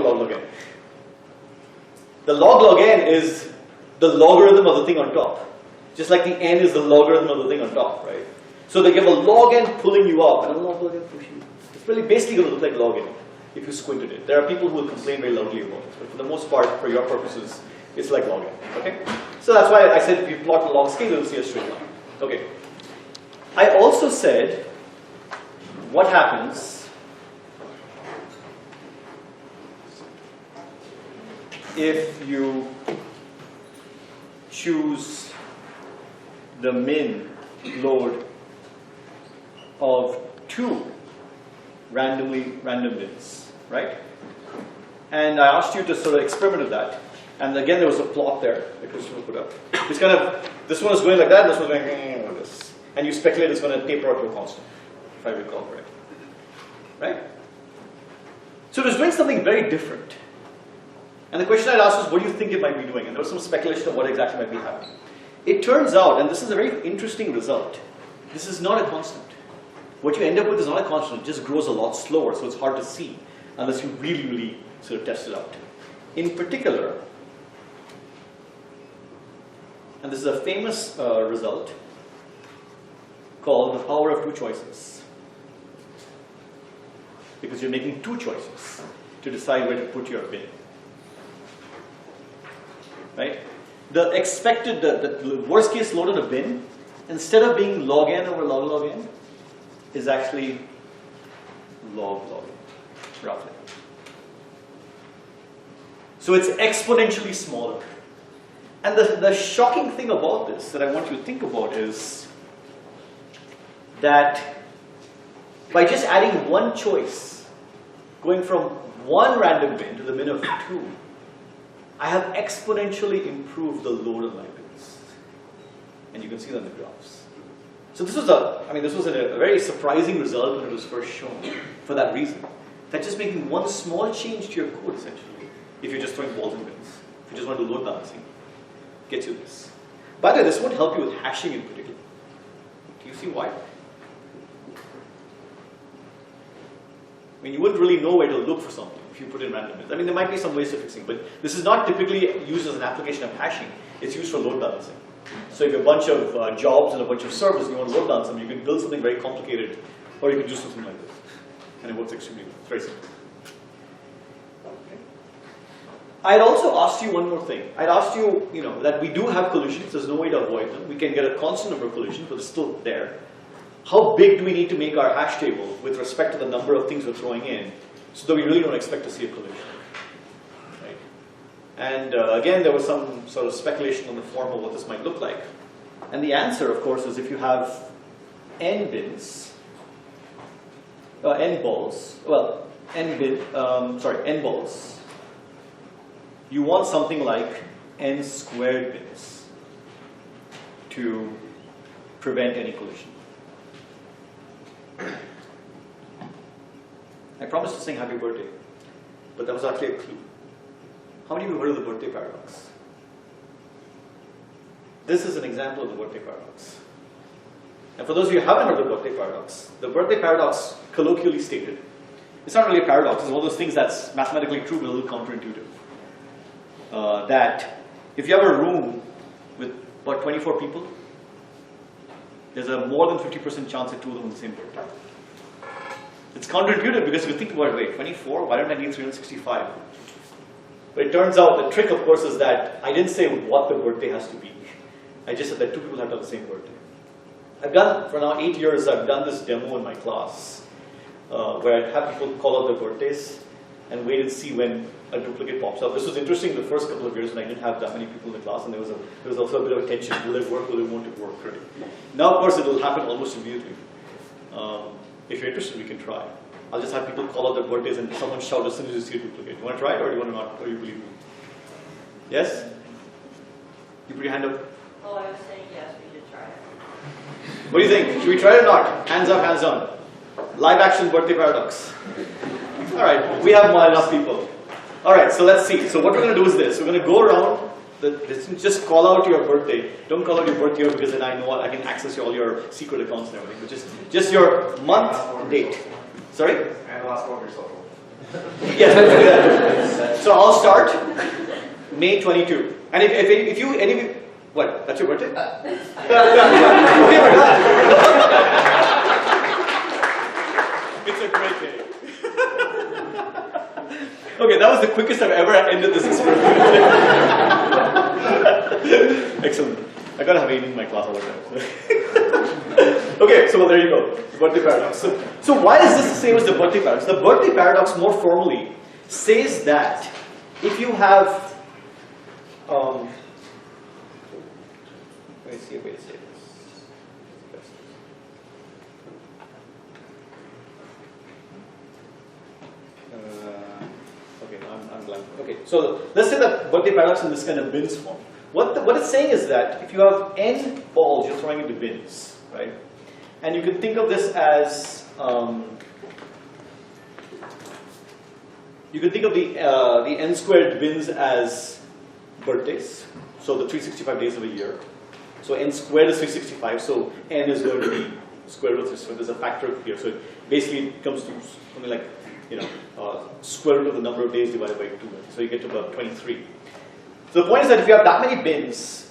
log log n. The log log n is the logarithm of the thing on top. Just like the n is the logarithm of the thing on top, right? So they give a log n pulling you up and a log n pushing you. It's really basically going to look like log n if you squinted it. There are people who will complain very loudly about it, but for the most part, for your purposes, it's like log n. Okay? So that's why I said if you plot a log scale, you'll see a straight line. Okay. I also said what happens if you choose the min load of 2 random bins, right? And I asked you to sort of experiment with that. And again, there was a plot there that Christopher put up. It's kind of, this one is going like that, this one is going like this. And you speculate it's going to taper out to a constant, if I recall correctly. Right? So it was doing something very different. And the question I'd asked was, what do you think it might be doing? And there was some speculation of what exactly might be happening. It turns out, and this is a very interesting result, this is not a constant. What you end up with is not a constant, it just grows a lot slower, so it's hard to see unless you really, really sort of test it out. In particular, and this is a famous result called the power of 2 choices. Because you're making 2 choices to decide where to put your bin. Right? The expected, the worst case load in a bin, instead of being log n over log log n, is actually log log n, roughly. So it's exponentially smaller. And the shocking thing about this that I want you to think about is that by just adding 1 choice, going from 1 random bin to the min of 2, I have exponentially improved the load of my bins. And you can see that in the graphs. So this was a very surprising result when it was first shown for that reason. That just making 1 small change to your code, essentially, if you're just throwing balls in bins, if you just want to do load balancing, gets you this. By the way, this won't help you with hashing in particular. Do you see why? I mean, you wouldn't really know where to look for something if you put in random bins. I mean, there might be some ways of fixing, but this is not typically used as an application of hashing. It's used for load balancing. So if you have a bunch of jobs and a bunch of servers and you want to load balance them, you can build something very complicated, or you can do something like this. And it works extremely well. It's very simple. Okay. I'd also asked you one more thing. I'd asked you, that we do have collisions. There's no way to avoid them. We can get a constant number of collisions, but it's still there. How big do we need to make our hash table with respect to the number of things we're throwing in so that we really don't expect to see a collision? Right? And again, there was some sort of speculation on the form of what this might look like. And the answer, of course, is if you have n bins, n balls, n balls, you want something like n squared bins to prevent any collision. I promised to sing happy birthday, but that was actually a clue. How many of you heard of the birthday paradox? This is an example of the birthday paradox. And for those of you who haven't heard of the birthday paradox, colloquially stated, it's not really a paradox, it's one of those things that's mathematically true but a little counterintuitive. That if you have a room with about 24 people, there's a more than 50% chance that 2 of them have the same birthday. It's counterintuitive because if you think about it, wait, 24, why don't I need 365? But it turns out the trick, of course, is that I didn't say what the birthday has to be. I just said that 2 people have to have the same birthday. I've done, for now 8 years, I've done this demo in my class where I'd have people call out their birthdays and wait and see when a duplicate pops up. This was interesting the first couple of years when I didn't have that many people in the class, and there was also a bit of tension. Will it work? Will it won't it work? Right? Now, of course, it will happen almost immediately. If you're interested, we can try. I'll just have people call out their birthdays and someone shout as soon as you see a duplicate. You want to try it, or do you want to not? Or do you believe me? Yes? You put your hand up. Oh, I was saying yes, we should try it. What do you think? Should we try it or not? Hands up, hands down. Live action birthday paradox. All right, we have more enough people. All right, so let's see. So what we're going to do is this. We're going to go around. Just call out your birthday. Don't call out your birth year because then I know I can access all your secret accounts and everything. But just your month, date. Sorry? And the last one of your social. Yes, let's do that. So I'll start May 22. And if you, any of you, what? That's your birthday? Okay, we're done. It's a great day. Okay, that was the quickest I've ever ended this experiment. Excellent. I gotta have 8 in my class all the time. Okay, so well, there you go. The birthday paradox. So why is this the same as the birthday paradox? The birthday paradox, more formally, says that if you have, let me see a way to say this. Okay, I'm blank. Okay, so let's say the birthday paradox in this kind of bins form. What it's saying is that if you have n balls you're throwing into bins, right? And you can think of this as, you can think of the n squared bins as birthdays, so the 365 days of a year. So n squared is 365, so n is going to be square root of 365. There's a factor here, so it basically comes to something like, square root of the number of days divided by 2. So you get to about 23. So the point is that if you have that many bins,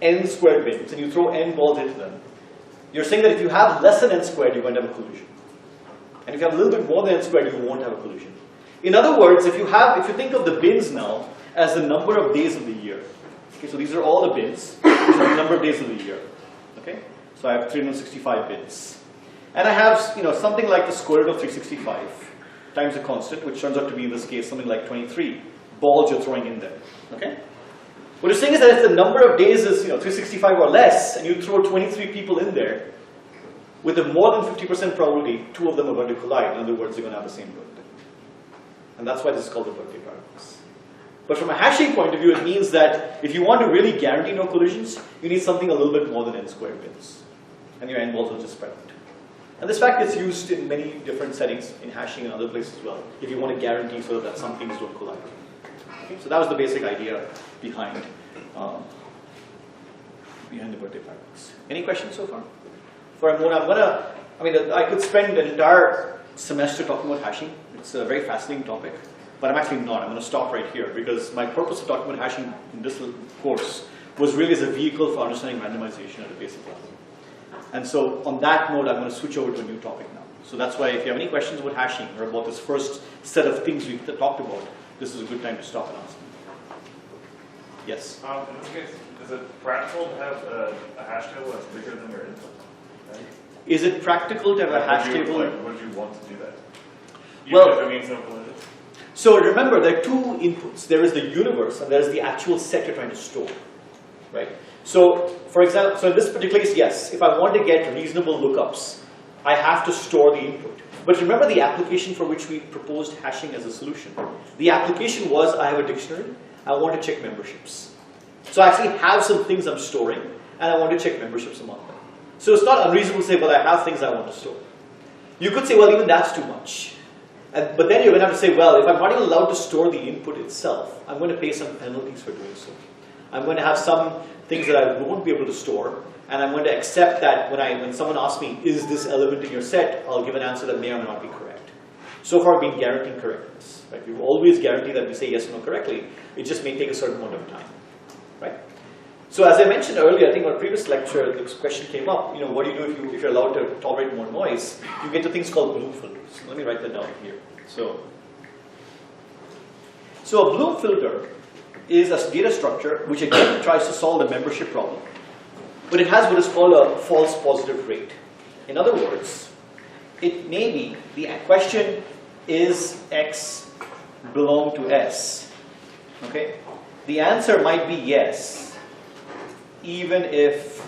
n squared bins, and you throw n balls into them, you're saying that if you have less than n squared, you're going to have a collision. And if you have a little bit more than n squared, you won't have a collision. In other words, if you think of the bins now as the number of days of the year. Okay, so these are all the bins, which are the number of days of the year. Okay, so I have 365 bins, and I have something like the square root of 365 times a constant, which turns out to be in this case something like 23 balls you're throwing in there. Okay, what you're saying is that if the number of days is 365 or less, and you throw 23 people in there, with a more than 50% probability, 2 of them are going to collide. In other words, they're going to have the same birthday, and that's why this is called the birthday paradox. But from a hashing point of view, it means that if you want to really guarantee no collisions, you need something a little bit more than n squared bins. And your n balls will just spread out. And this fact gets used in many different settings, in hashing and other places as well, if you want to guarantee so that some things don't collide. Okay? So that was the basic idea behind the birthday paradox. Any questions so far? I could spend an entire semester talking about hashing. It's a very fascinating topic. But I'm actually not. I'm going to stop right here because my purpose of talking about hashing in this course was really as a vehicle for understanding randomization at a basic level. And so on that note, I'm going to switch over to a new topic now. So that's why if you have any questions about hashing or about this first set of things we've talked about, this is a good time to stop and ask. Yes? In this case, is it practical to have a hash table that's bigger than your input? Right? Is it practical to have a hash table? Would you want to do that? Well, if it means no collision? So remember, there are 2 inputs. There is the universe and there is the actual set you're trying to store, right? So, for example, in this particular case, yes, if I want to get reasonable lookups, I have to store the input. But remember the application for which we proposed hashing as a solution. The application was, I have a dictionary, I want to check memberships. So I actually have some things I'm storing, and I want to check memberships among them. So it's not unreasonable to say, well, I have things I want to store. You could say, well, even that's too much. But then you're going to have to say, well, if I'm not even allowed to store the input itself, I'm going to pay some penalties for doing so. I'm going to have some things that I won't be able to store, and I'm going to accept that when someone asks me, is this element in your set, I'll give an answer that may or may not be correct. So far, we've been guaranteeing correctness. Right? We always guarantee that we say yes or no correctly. It just may take a certain amount of time. Right? So as I mentioned earlier, I think in our previous lecture, this question came up. What do you do if you're allowed to tolerate more noise? You get to things called Bloom filters. Let me write that down here. So a Bloom filter is a data structure which again tries to solve the membership problem. But it has what is called a false positive rate. In other words, it may be, the question is X belong to S? Okay? The answer might be yes, even if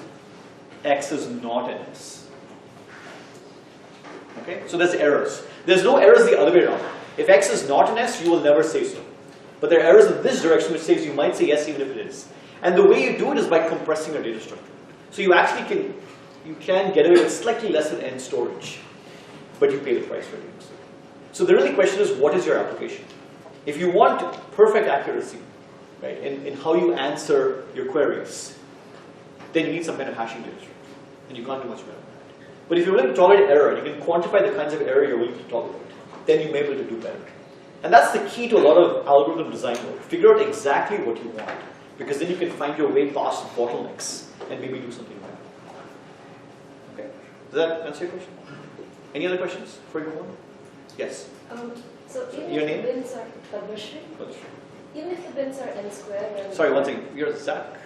X is not an S. Okay? So there's errors. There's no errors the other way around. If X is not an S, you will never say so. But there are errors in this direction which says you might say yes even if it is. And the way you do it is by compressing your data structure. So you actually can get away with slightly less than n storage, but you pay the price for doing so. So the really question is, what is your application? If you want perfect accuracy, right, in how you answer your queries, then you need some kind of hashing data structure. And you can't do much better than that. But if you're willing to tolerate error, and you can quantify the kinds of error you're willing to tolerate, then you may be able to do better. And that's the key to a lot of algorithm design work. Figure out exactly what you want, because then you can find your way past bottlenecks and maybe do something better. Okay, does that answer your question? Any other questions for you? Yes? So even Your if name? the bins are even if the bins are n squared and Sorry, one second. You're Zach?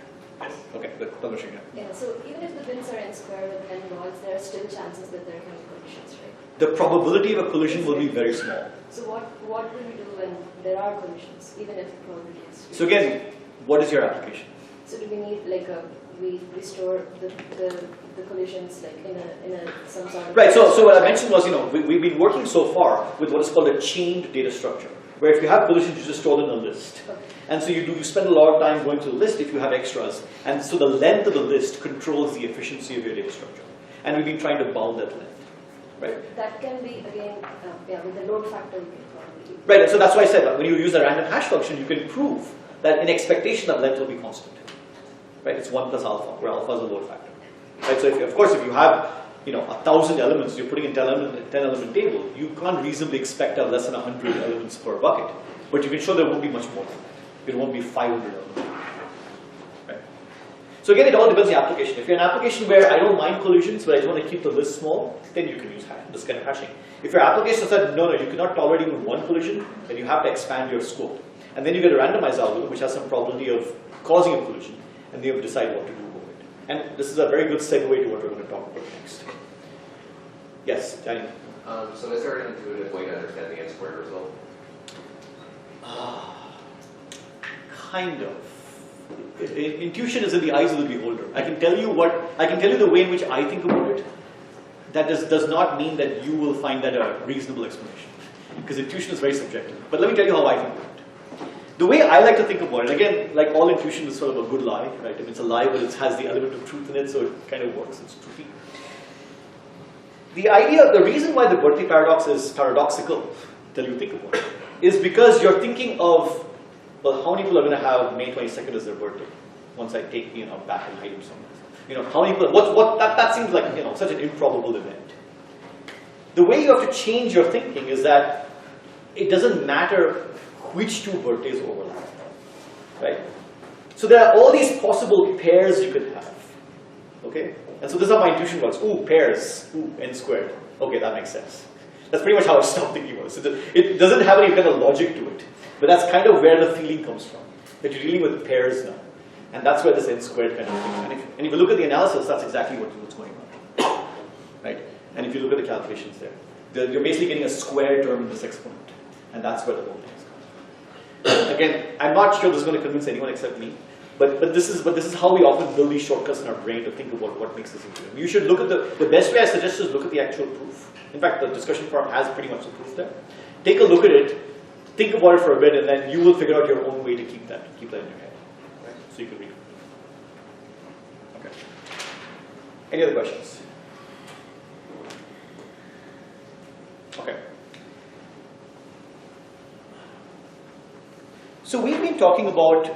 Okay, good. yeah, so even if the bins are n squared with n nodes, there are still chances that there can be collisions, right? The probability of a collision will be very small. So what will we do when there are collisions, even if the probability is? So again, what is your application? So do we need like we store the collisions like in a some sort of Right. So what I mentioned was, we've been working so far with what is called a chained data structure, where if you have collisions, you just store them in a list. Okay. And so you spend a lot of time going through the list if you have extras. And so the length of the list controls the efficiency of your data structure. And we've been trying to bound that length. Right. That can be again, with the load factor we can probably. Right. And so that's why I said that when you use a random hash function, you can prove that in expectation that length will be constant. Right. It's 1 plus alpha, where alpha is a load factor. Right. So of course, if you have 1,000 elements, you're putting in 10 element table, you can't reasonably expect to have less than 100 elements per bucket. But you can show there won't be much more than that. It won't be 500 elements. Right. So again, it all depends on the application. If you're an application where I don't mind collisions, but I just want to keep the list small, then you can use this kind of hashing. If your application said, no, you cannot tolerate even one collision, then you have to expand your scope. And then you get a randomized algorithm, which has some probability of causing a collision, and then you have to decide what to do with it. And this is a very good segue to what we're going to talk about next. Yes, Daniel. So is there an intuitive way to understand the n squared result? Kind of. Intuition is in the eyes of the beholder. I can tell you the way in which I think about it. That does not mean that you will find that a reasonable explanation, because intuition is very subjective. But let me tell you how I think about it. The way I like to think about it, again, like all intuition is sort of a good lie, right? I mean, it's a lie, but it has the element of truth in it, so it kind of works. It's truthy. The reason why the birthday paradox is paradoxical, till you think about it, is because you're thinking of, well, how many people are going to have May 22nd as their birthday once I take back and hide them somewhere? How many people? That seems like such an improbable event. The way you have to change your thinking is that it doesn't matter which two birthdays overlap, right? So there are all these possible pairs you could have, okay? And so this is how my intuition works. Ooh, pairs. Ooh, n squared. Okay, that makes sense. That's pretty much how I stopped thinking about it. So it doesn't have any kind of logic to it. But that's kind of where the feeling comes from. That you're dealing with pairs now. And that's where this n squared kind of thing. And if you look at the analysis, that's exactly what's going on. Right? And if you look at the calculations there, you're basically getting a square term in this exponent. And that's where the whole thing is coming. Again, I'm not sure this is going to convince anyone except me. But this is how we often build these shortcuts in our brain to think about what makes this intuitive. You should look at the best way I suggest is look at the actual proof. In fact, the discussion forum has pretty much the proof there. Take a look at it, think about it for a bit, and then you will figure out your own way to keep that in your head. Right? So you can read it. Okay. Any other questions? Okay. So we've been talking about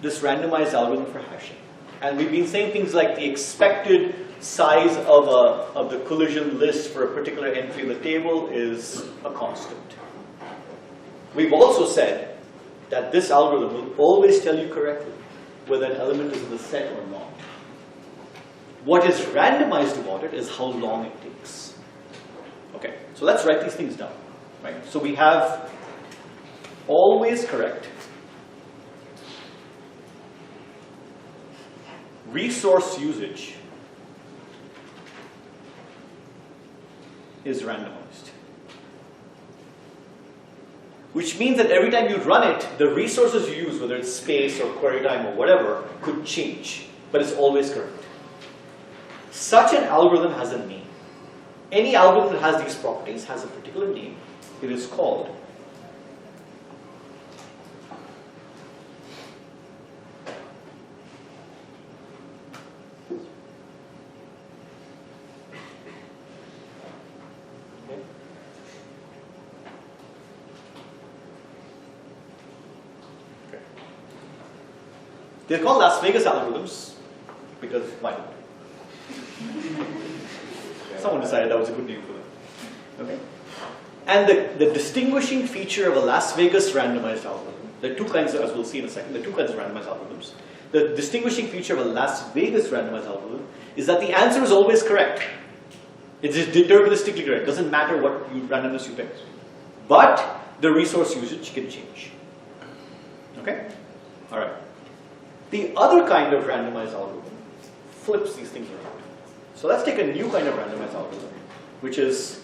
this randomized algorithm for hashing. And we've been saying things like the expected size of the collision list for a particular entry in the table is a constant. We've also said that this algorithm will always tell you correctly whether an element is in the set or not. What is randomized about it is how long it takes. Okay, so let's write these things down. Right? So we have always correct, resource usage is randomized. Which means that every time you run it, the resources you use, whether it's space or query time or whatever, could change, but it's always correct. Such an algorithm has a name. Any algorithm that has these properties has a particular name. It is called they're called Las Vegas algorithms because why not? Someone decided that was a good name for them. Okay. And the distinguishing feature of a Las Vegas randomized algorithm, there are two kinds, as we'll see in a second, there are two kinds of randomized algorithms. The distinguishing feature of a Las Vegas randomized algorithm is that the answer is always correct. It's just deterministically correct. It doesn't matter what randomness you pick. But the resource usage can change. Okay? All right. The other kind of randomized algorithm flips these things around. So let's take a new kind of randomized algorithm, which is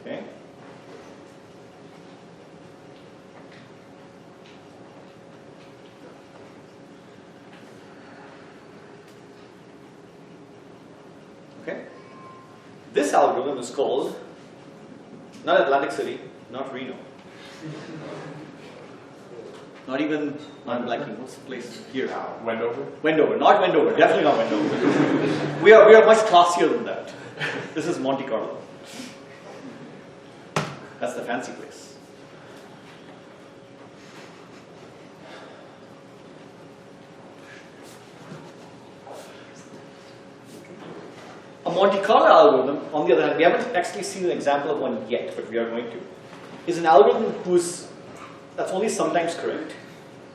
okay. Okay. This algorithm is called not Atlantic City, not Reno. Not even, I'm blanking, what's the place here? Wendover? Wendover, not Wendover, definitely not Wendover. we are much classier than that. This is Monte Carlo. That's the fancy place. A Monte Carlo algorithm, on the other hand, we haven't actually seen an example of one yet, but we are going to, is an algorithm that's only sometimes correct,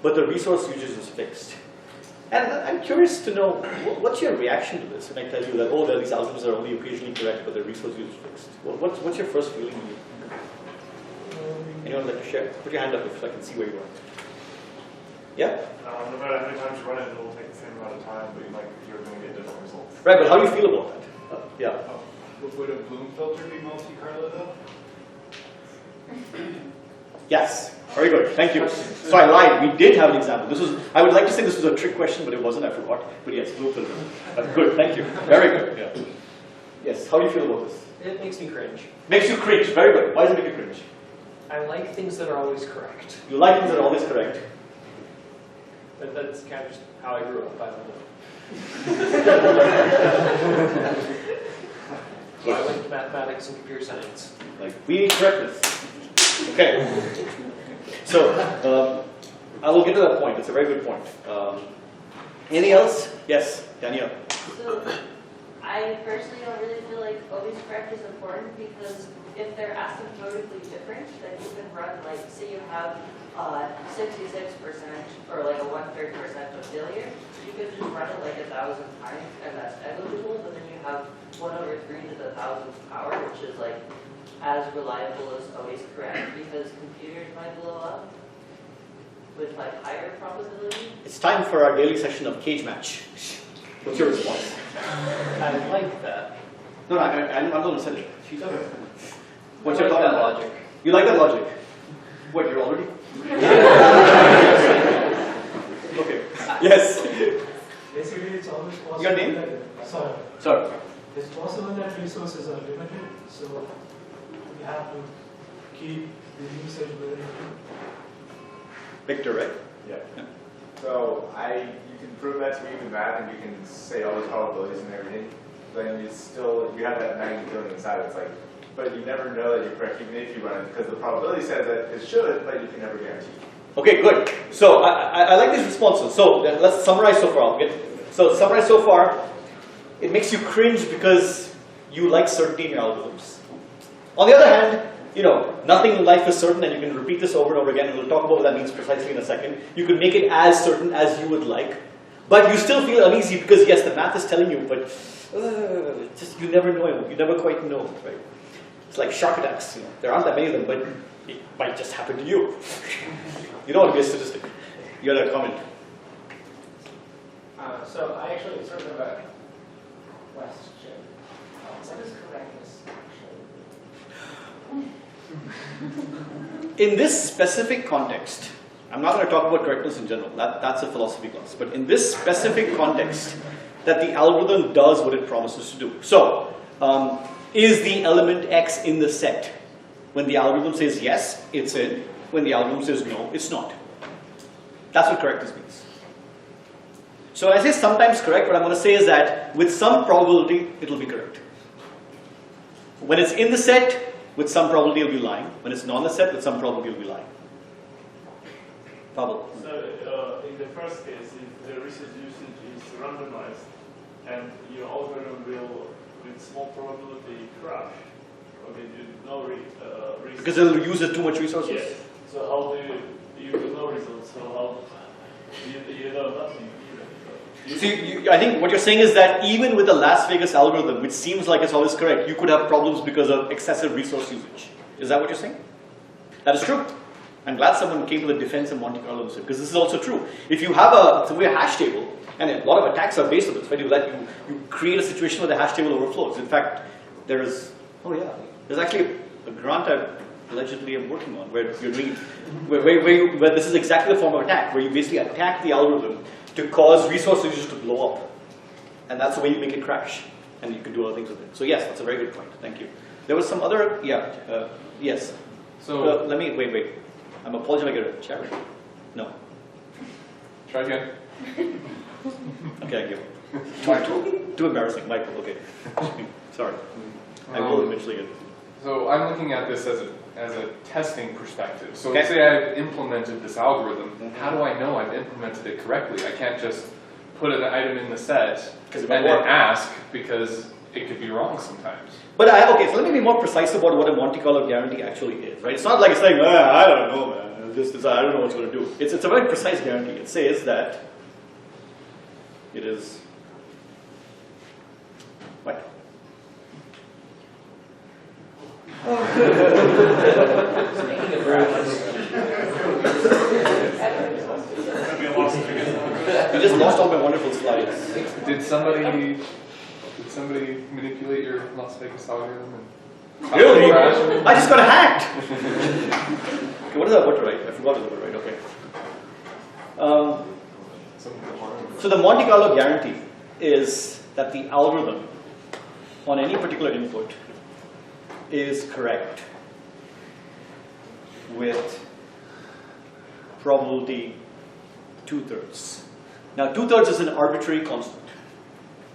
but the resource usage is fixed. And I'm curious to know, what's your reaction to this when I tell you that, oh, these algorithms are only occasionally correct, but the resource usage is fixed? What's your first feeling when you anyone like to share? Put your hand up if I can see where you are. Yeah? No matter how many times you run it, it'll take the same amount of time, but you're going to get different results. Right, but how do you feel about that? Yeah. Would a Bloom filter be Monte Carlo though? Yes. Very good. Thank you. So I lied. We did have an example. I would like to say this was a trick question, but it wasn't. I forgot. But yes, blue filter. Good. Thank you. Very good. Yeah. Yes. How do you feel about this? It makes me cringe. Makes you cringe. Very good. Why does it make you cringe? I like things that are always correct. You like things that are always correct. But that's kind of just how I grew up. I don't know. So I like mathematics and computer science. Like, we need correctness. Okay. So, I will get to that point. It's a very good point. Anything else? Yes, Danielle. So, I personally don't really feel like always correct is important because if they're asymptotically different, then you can run, like, say you have 66% or like a 1/3% of failure, you could just run it like 1,000 times and that's negligible, but then you have 1/3 to the 1,000th power, which is like as reliable as always correct because computers might blow up with like higher probability. It's time for our daily session of cage match. What's your response? I like that. No, I'm not going to say it. She's over. What's I your like thought that on logic. You like that logic? What, you're already? Okay. Yes. Basically, it's always possible. Your name? Sorry. It's possible that resources are limited, so we have to keep the usage very limited. Victor, right? Yeah. Yeah. So you can prove that to me with math, and you can say all the probabilities and everything. Then you have that 90 billion inside. It's like, but you never know that you're correct, even if you run it, because the probability says that it should, but you can never guarantee. Okay, good. So I like these responses. So let's summarize so far. Summarize so far. It makes you cringe because you like certainty in your algorithms. On the other hand, nothing in life is certain, and you can repeat this over and over again, and we'll talk about what that means precisely in a second. You can make it as certain as you would like, but you still feel uneasy because, yes, the math is telling you, but just you never know, you never quite know, right? It's like shark attacks. There aren't that many of them, but it might just happen to you. You don't want to be a statistic. You had a comment. So I actually sort of have a question. What is correctness actually? In this specific context, I'm not going to talk about correctness in general. That's a philosophy class. But in this specific context, that the algorithm does what it promises to do. So, is the element X in the set? When the algorithm says yes, it's in. When the algorithm says no, it's not. That's what correctness means. So I say sometimes correct, what I'm going to say is that with some probability, it'll be correct. When it's in the set, with some probability it'll be lying. When it's not in the set, with some probability it'll be lying. Pavel. So in the first case, if the resource usage is randomized and your algorithm will, with small probability, crash, okay, you no resource. Because it'll use too much resources? Yes. So how do you will no results? So how you know nothing either. See, I think what you're saying is that even with the Las Vegas algorithm, which seems like it's always correct, you could have problems because of excessive resource usage. Is that what you're saying? That is true. I'm glad someone came to the defense of Monte Carlo because this is also true. If you have a hash table, and a lot of attacks are based on this, right? You create a situation where the hash table overflows. In fact, there's actually a grant I allegedly am working on where you're doing where this is exactly the form of attack, where you basically attack the algorithm to cause resource usage to blow up, and that's the way you make it crash, and you can do other things with it. So yes, that's a very good point. Thank you. There was some other yes. So let me wait. I'm apologizing. I get a chat. No. Try again. Okay, I give up. Too embarrassing, Michael. Okay. Sorry. I will eventually get. So I'm looking at this as a testing perspective. So Okay. say I've implemented this algorithm, how do I know I've implemented it correctly? I can't just put an item in the set and then ask, because it could be wrong sometimes. But okay, so let me be more precise about what a Monte Carlo guarantee actually is, right? It's not like it's saying, I don't know, man. I don't know what it's going to do. It's a very precise guarantee. It says that it is what? You just lost all my wonderful slides. Did somebody manipulate your Las Vegas algorithm? Really? I just got hacked. Okay, what is that word to write? I forgot the word to write. Okay. So the Monte Carlo guarantee is that the algorithm on any particular input is correct with probability 2/3. Now 2/3 is an arbitrary constant.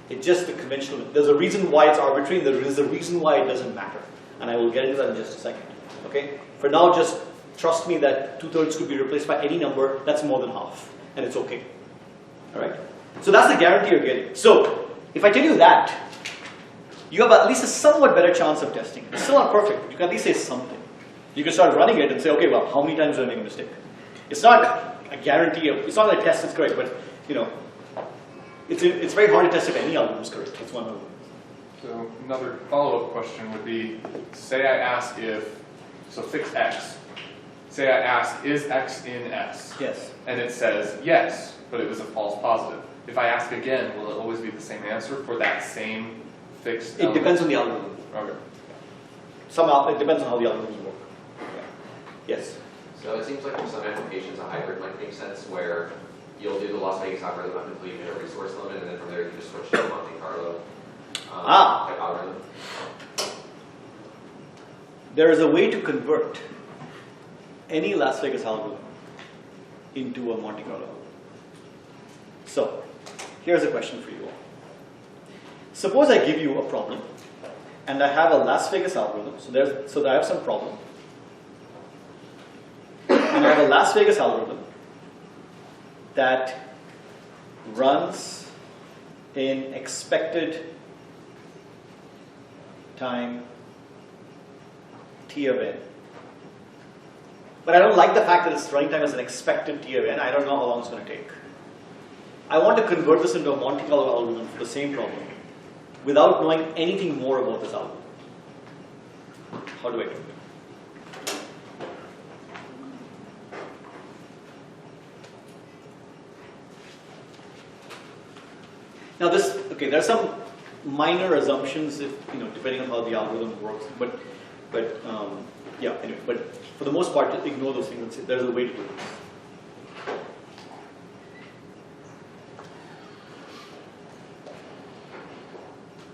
It's just the conventional. There's a reason why it's arbitrary, and there is a reason why it doesn't matter. And I will get into that in just a second. Okay? For now, just trust me that 2/3 could be replaced by any number that's more than half, and it's okay. All right? So that's the guarantee you're getting. So if I tell you that, you have at least a somewhat better chance of testing. It's still not perfect, but you can at least say something. You can start running it and say, okay, well, how many times do I make a mistake? It's not a guarantee. It's not a test that's correct, but it's very hard to test if any algorithm is correct. That's one of them. So another follow-up question would be, say I ask fix X. Say I ask, is X in S? Yes. And it says yes, but it was a false positive. If I ask again, will it always be the same answer for that same fixed element? It depends on the algorithm. Okay. It depends on how the algorithms work. Yeah. Yes. So it seems like for some applications, a hybrid might make sense where you'll do the Las Vegas algorithm up until you hit a resource limit, and then from there you just switch to the Monte Carlo type algorithm. There is a way to convert any Las Vegas algorithm into a Monte Carlo. So, here's a question for you all. Suppose I give you a problem, and I have a Las Vegas algorithm. So I have some problem, and I have a Las Vegas algorithm that runs in expected time T of n. But I don't like the fact that its running time is an expected T of n. I don't know how long it's going to take. I want to convert this into a Monte Carlo algorithm for the same problem without knowing anything more about this algorithm. How do I do it? Now there are some minor assumptions if, depending on how the algorithm works, but for the most part, just ignore those things and say there's a way to do it.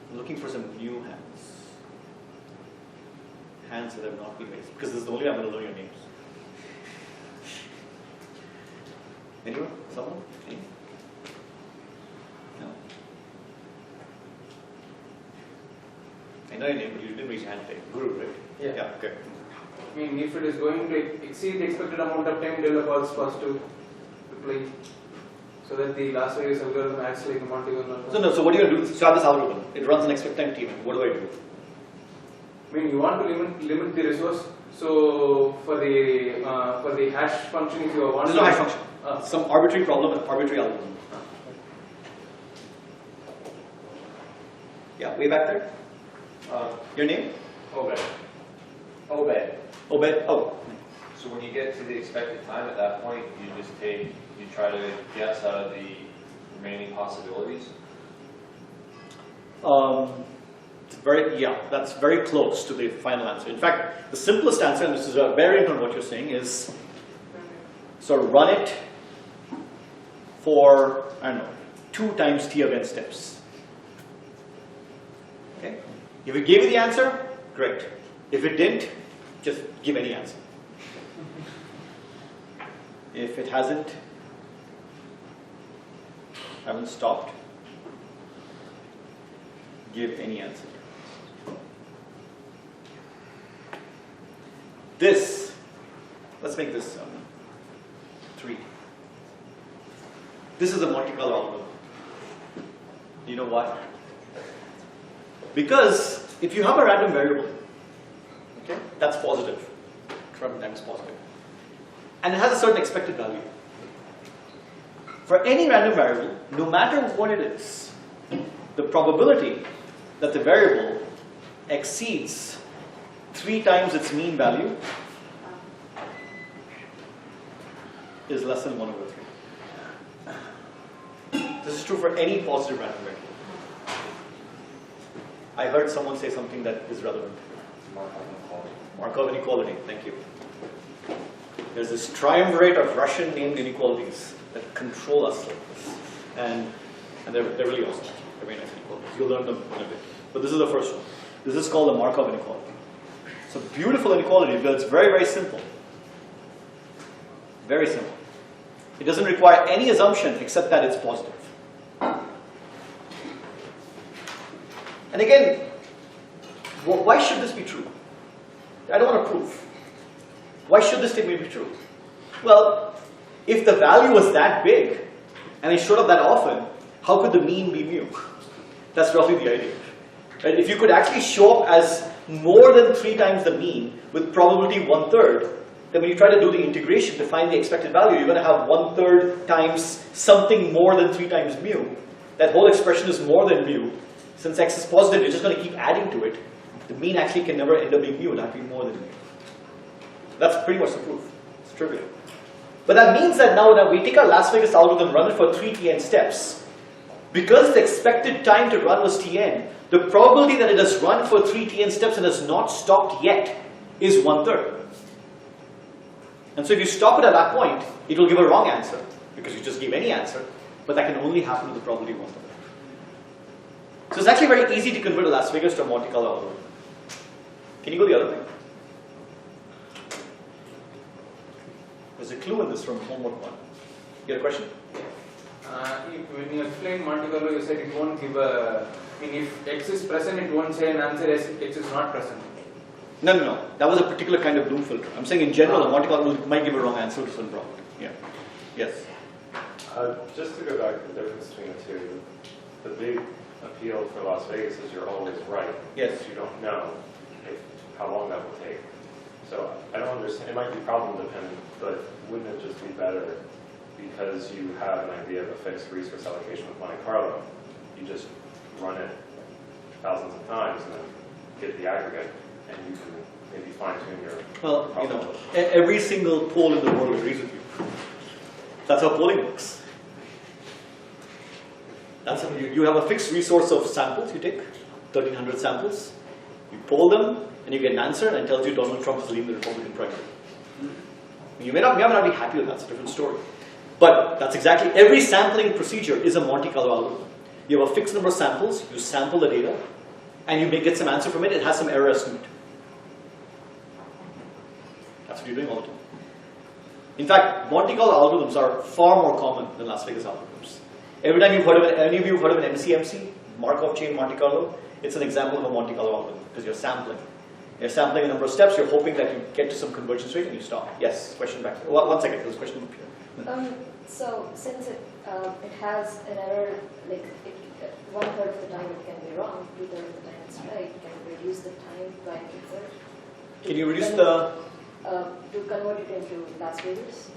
I'm looking for some new hands that have not been raised, because this is the only way I'm going to learn your names. Anyone? Someone? Any? No. I know your name, but you didn't raise your hand today. Guru, right? Yeah. Yeah, okay. I mean, if it is going to exceed the expected amount of time, developers first to multiply so that the Las Vegas algorithm acts like a Monte Carlo? So what do you do? So I have this algorithm. It runs an expect time t. What do I do? I mean, you want to limit the resource. So for the hash function, if you want There's no hash function. Some arbitrary problem and arbitrary algorithm. Yeah, way back there. Your name? Obed. Obed. Oh. So when you get to the expected time at that point, you try to guess out of the remaining possibilities? That's very close to the final answer. In fact, the simplest answer, and this is a variant on what you're saying, is sort of run it for, I don't know, 2 times t of n steps. Okay? If it gave you the answer, great. If it didn't, just give any answer. If it hasn't stopped, give any answer. This, let's make this 3. This is a Monte Carlo algorithm. Do you know why? Because if you have a random variable, okay, that's positive, random time is positive, and it has a certain expected value. For any random variable, no matter what it is, the probability that the variable exceeds 3 times its mean value is less than 1 over 3. This is true for any positive random variable. I heard someone say something that is relevant. Markov inequality, thank you. There's this triumvirate of Russian named inequalities that control us like this. And they're really awesome. They're very nice inequalities. You'll learn them in a bit. But this is the first one. This is called the Markov inequality. It's a beautiful inequality because it's very, very simple. Very simple. It doesn't require any assumption except that it's positive. And again, why should this be true? I don't want to prove. Why should this statement be true? Well, if the value was that big and it showed up that often, how could the mean be mu? That's roughly the idea. Right? If you could actually show up as more than 3 times the mean with probability 1/3, then when you try to do the integration to find the expected value, you're going to have 1/3 times something more than 3 times mu. That whole expression is more than mu. Since x is positive, you're just going to keep adding to it. The mean actually can never end up being mu, it'll have to be more than mu. That's pretty much the proof. It's trivial. But that means that now we take our Las Vegas algorithm, run it for 3 tn steps. Because the expected time to run was tn, the probability that it has run for 3 tn steps and has not stopped yet is 1/3. And so if you stop it at that point, it will give a wrong answer, because you just gave any answer, but that can only happen with the probability 1/3. So it's actually very easy to convert a Las Vegas to a Monte Carlo algorithm. Can you go the other way? There's a clue in this from homework 1. You got a question? When you explain Monte Carlo, you said it won't give a. I mean, if x is present, it won't say an answer as x is not present. No. That was a particular kind of Bloom filter. I'm saying in general, a Monte Carlo might give a wrong answer to some problem. Yeah. Yes. Just to go back to the difference between the two, the big appeal for Las Vegas is you're always right. Yes. You don't know how long that will take. So I don't understand. It might be problem dependent, but wouldn't it just be better because you have an idea of a fixed resource allocation with Monte Carlo? You just run it thousands of times and then get the aggregate, and you can maybe fine tune your. Well, every single poll in the world agrees with you. That's how polling works. That's how you have a fixed resource of samples. You take 1,300 samples, you poll them, and you get an answer, and it tells you Donald Trump is leading the Republican primary. You may not be happy with that. It's a different story. But that's exactly, every sampling procedure is a Monte Carlo algorithm. You have a fixed number of samples, you sample the data, and you may get some answer from it. It has some error estimate. That's what you're doing all the time. In fact, Monte Carlo algorithms are far more common than Las Vegas algorithms. Every time any of you have heard of an MCMC, Markov chain Monte Carlo, it's an example of a Monte Carlo algorithm because you're sampling. You're sampling a number of steps, you're hoping that you get to some convergence rate and you stop. Yes, question back. One second, there's a question up here. So since it has an error, like 1/3 of the time it can be wrong, 2/3 of the time it's right, can we reduce the time by 2/3? Can you reduce the... To convert it into Las Vegas?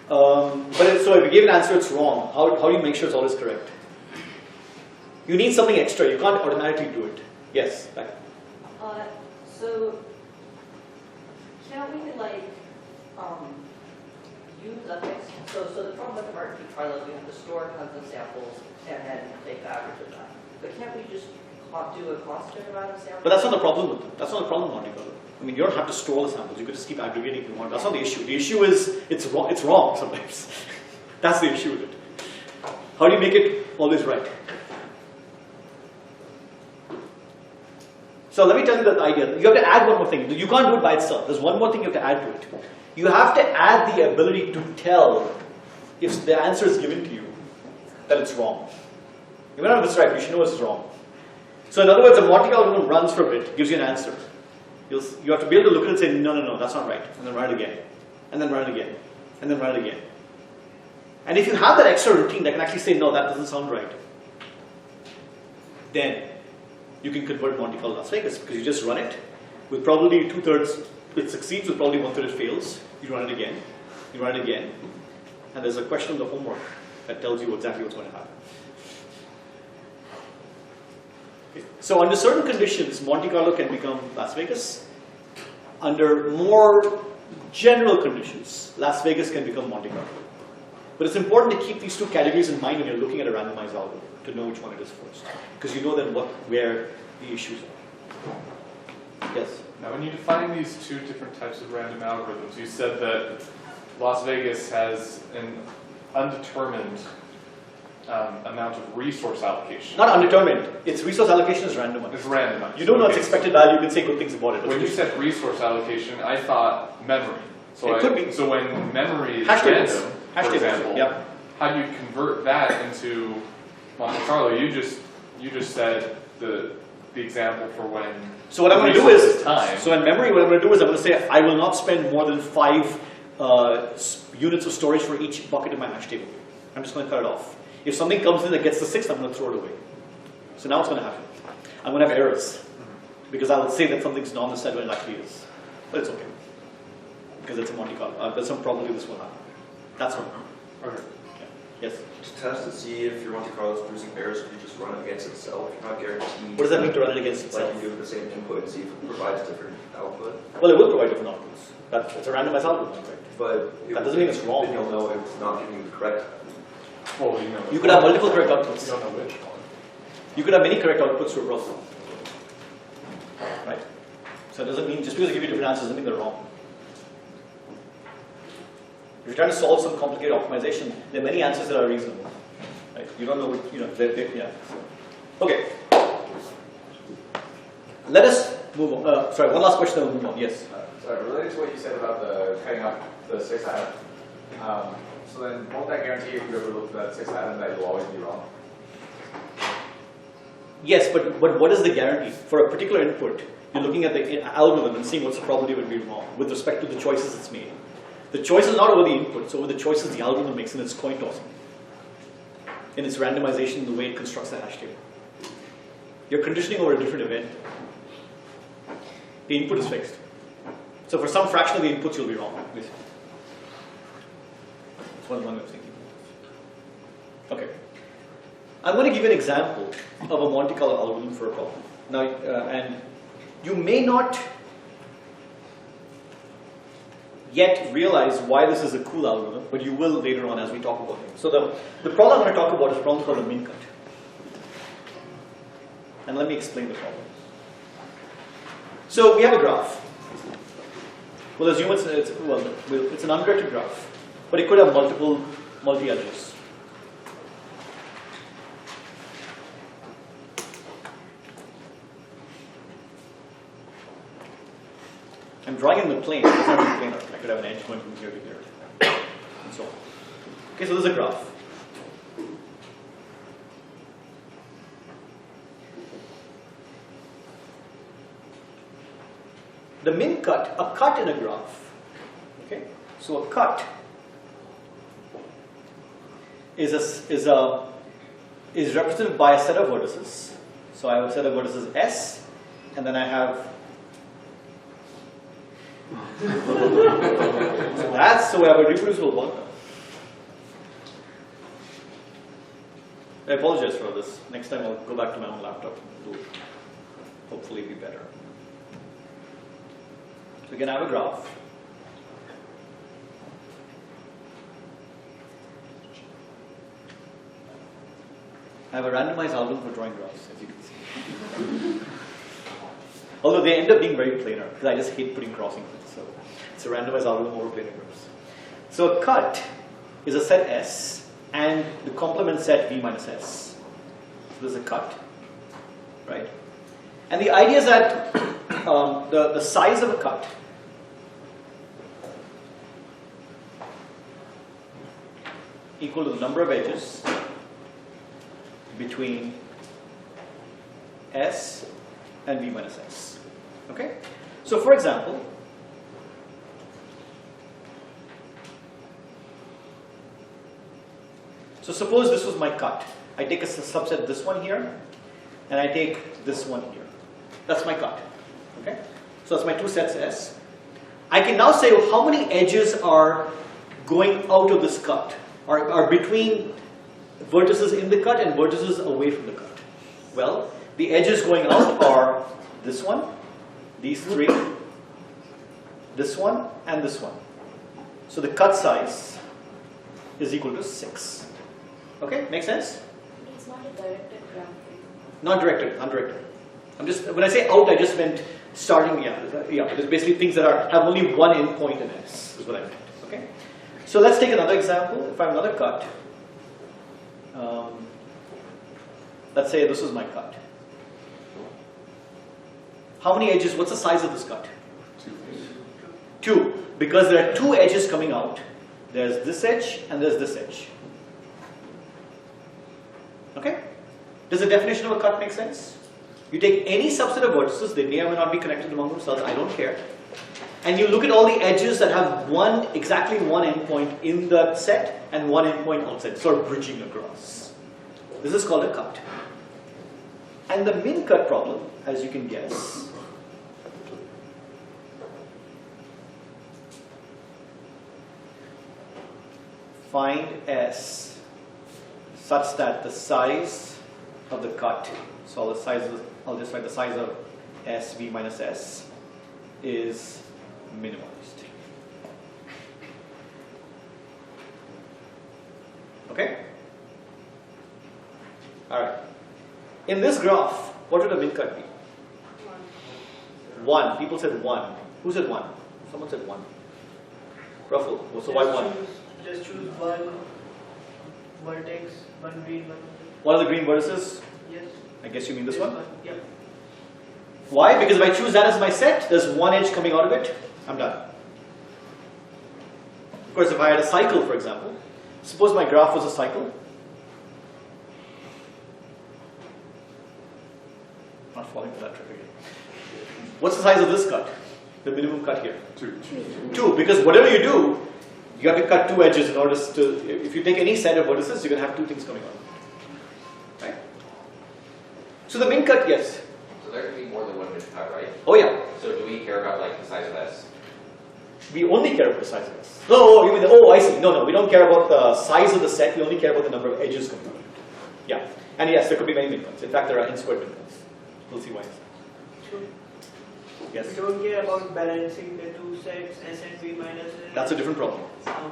So if you give an answer it's wrong, how do you make sure it's always correct? You need something extra, you can't automatically do it. Yes, back. So can't we like use a fixed, so the problem with the Markov trial is we have to store tons of samples and then take the average of that. But can't we just do a constant amount of samples? But that's not the problem with it. That's not the problem with Monte Carlo. I mean, you don't have to store the samples. You could just keep aggregating if you want. That's not the issue. The issue is it's wrong sometimes. That's the issue with it. How do you make it always right? So let me tell you the idea. You have to add one more thing. You can't do it by itself. There's one more thing you have to add to it. You have to add the ability to tell if the answer is given to you that it's wrong. You may not know if it's right, you should know it's wrong. So in other words, a Monte Carlo runs for a bit, gives you an answer. You have to be able to look at it and say, no, that's not right. And then run it again. And then run it again. And then run it again. And if you have that extra routine that can actually say, no, that doesn't sound right, then you can convert Monte Carlo to Las Vegas because you just run it with probably 2/3 it succeeds, with probably 1/3 it fails. You run it again. You run it again. And there's a question on the homework that tells you exactly what's going to happen. Okay. So under certain conditions, Monte Carlo can become Las Vegas. Under more general conditions, Las Vegas can become Monte Carlo. But it's important to keep these two categories in mind when you're looking at a randomized algorithm, to know which one it is first. Because you know then where the issues are. Yes? Now when you define these two different types of random algorithms, you said that Las Vegas has an undetermined amount of resource allocation. Not undetermined. Its resource allocation is randomized. It's randomized. You don't know its expected value, you can say good things about it. When you said resource allocation, I thought memory. So it could be. So when memory is Hash tables. random, Hash for tables, example, yeah. how do you convert that into Monte Carlo? You just said the example for when. So what I'm going to do is, time. so in memory, what I'm going to do is I'm going to say I will not spend more than 5 units of storage for each bucket in my hash table. I'm just going to cut it off. If something comes in that gets the 6th, I'm going to throw it away. So now what's going to happen? I'm going to have errors because I will say that something's not on the set when it actually is. But it's okay because it's a Monte Carlo. There's some probability this will happen. That's all. Okay. Yes? To test to see if your Monte Carlo is producing errors, you just run it against itself. You're not guaranteed. What does that mean to run it against itself? Like you give it the same input and see if it provides different output. Well, it will provide different outputs. It's a randomized algorithm, right? But that doesn't mean it's wrong. Then you'll know if it's not giving you the correct. Well, you could have multiple correct outputs. You don't know which one. You could have many correct outputs to a problem. Right? So it doesn't mean, just because I give you different answers doesn't mean they're wrong. If you're trying to solve some complicated optimization, there are many answers that are reasonable. Right? You don't know what, yeah. Okay. Let us move on. Sorry, one last question, then we'll move on. Yes? Sorry, related to what you said about the cutting up the 6th item. So then, won't that guarantee if you ever look at that 6th item that you'll always be wrong? Yes, but what is the guarantee? For a particular input, you're looking at the algorithm and seeing what's the probability of it being wrong with respect to the choices it's made. The choice is not over the input, it's over the choices the algorithm makes in its coin tossing, in its randomization, the way it constructs the hash table. You're conditioning over a different event. The input is fixed. So for some fraction of the inputs, you'll be wrong, basically. That's one way of thinking. Okay. I'm going to give you an example of a Monte Carlo algorithm for a problem. Now, and you may not yet realize why this is a cool algorithm, but you will later on as we talk about it. So the problem I'm going to talk about is a problem called the min cut. And let me explain the problem. So we have a graph. We'll assume it's an undirected graph, but it could have multi-edges. I'm drawing in the plane. It doesn't have to be planar. I could have an edge going from here to here, and so on. Okay, so there's a graph. The min cut, a cut in a graph. Okay, so a cut is represented by a set of vertices. So I have a set of vertices S, and then I have. So that's so I have a reproducible one. I apologize for this. Next time I'll go back to my own laptop and do it. Hopefully be better. So again, I have a graph. I have a randomized algorithm for drawing graphs, as you can see. Although they end up being very planar, because I just hate putting crossing things. So it's a randomized algorithm over planar graphs. So a cut is a set S and the complement set V minus S. So there's a cut, right? And the idea is that the size of a cut equal to the number of edges between S and V minus S. Okay? So for example, so suppose this was my cut. I take a subset, this one here, and I take this one here. That's my cut. Okay? So that's my two sets S. I can now say, well, how many edges are going out of this cut, or are between vertices in the cut and vertices away from the cut? Well, the edges going out are this one, these three, this one, and this one. So the cut size is equal to 6. Okay, make sense? It's not a directed graph. Not directed, undirected. I'm just, when I say out, I just meant starting, yeah, there's basically things that have only one endpoint in S, is what I meant. Okay? So let's take another example. If I have another cut, let's say this is my cut. How many edges, what's the size of this cut? 2. Because there are 2 edges coming out. There's this edge and there's this edge. Okay? Does the definition of a cut make sense? You take any subset of vertices, they may or may not be connected among themselves, I don't care. And you look at all the edges that have exactly one endpoint in the set and one endpoint outside, sort of bridging across. This is called a cut. And the min cut problem, as you can guess, find S such that the size of the cut, so I'll just write the size of S, V minus S, is minimized. Okay? Alright. In this graph, what would a min cut be? 1. People said 1. Who said 1? Someone said 1. Ruffle. So why 1? Just choose one vertex, one green, one. What are the green vertices? Yes. I guess you mean this one? Yeah. Why? Because if I choose that as my set, there's one edge coming out of it, I'm done. Of course, if I had a cycle, for example, suppose my graph was a cycle. Not falling for that trick again. What's the size of this cut? The minimum cut here? 2. 2, because whatever you do, you have to cut 2 edges in order to, if you take any set of vertices, you're going to have 2 things coming out. Right? So the min cut, yes. So there can be more than one min cut, right? Oh yeah. So do we care about like the size of S? We only care about the size of S. No, you mean, I see. No, we don't care about the size of the set, we only care about the number of edges coming out. Yeah. And yes, there could be many min cuts. In fact, there are n squared min cuts. We'll see why. Yes. We don't care about balancing the two sets, S and V minus S. That's a different problem. Okay.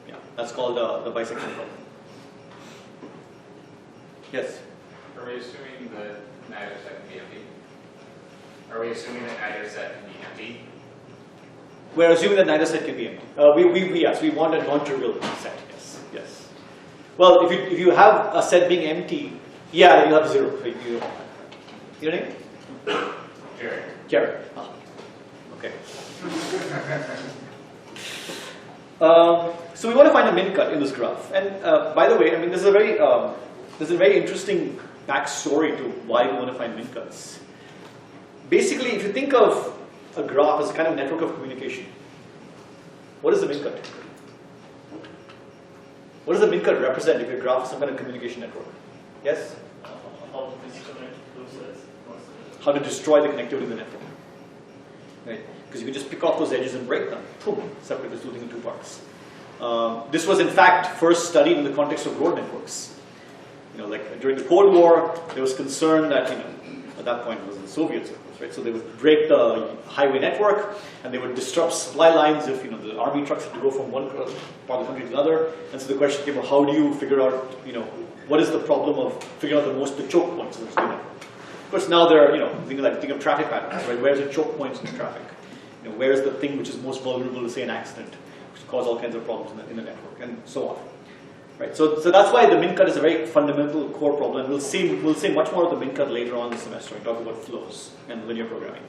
Yeah, that's called the bisection problem. Yes? Are we assuming that neither set can be empty? Are we assuming that neither set can be empty? We're assuming that neither set can be empty. Yes, we want a non-trivial set. Yes. Well, if you have a set being empty, yeah, you have 0. Your name? Jared. Jared. Ah, okay. So we want to find a min cut in this graph. And by the way, I mean there's a very interesting backstory to why we want to find min cuts. Basically, if you think of a graph as a kind of network of communication, what is the min cut? What does the min cut represent if your graph is some kind of communication network? Yes? How to disconnect those sets. How to destroy the connectivity of the network. Right? Because you can just pick off those edges and break them. Boom, separate the two things in two parts. This was in fact first studied in the context of road networks. Like during the Cold War, there was concern that, at that point it was the Soviets, of course, right? So they would break the highway network and they would disrupt supply lines if, the army trucks had to go from one part of the country to another. And so the question came, well, how do you figure out, what is the problem of figuring out the choke points of the network? Of course, now there are, think of traffic patterns, right? Where's the choke points in the traffic? Where's the thing which is most vulnerable to, say, an accident, which cause all kinds of problems in the network, and so on. Right? So that's why the min cut is a very fundamental core problem. We'll say much more of the min cut later on in the semester and talk about flows and linear programming.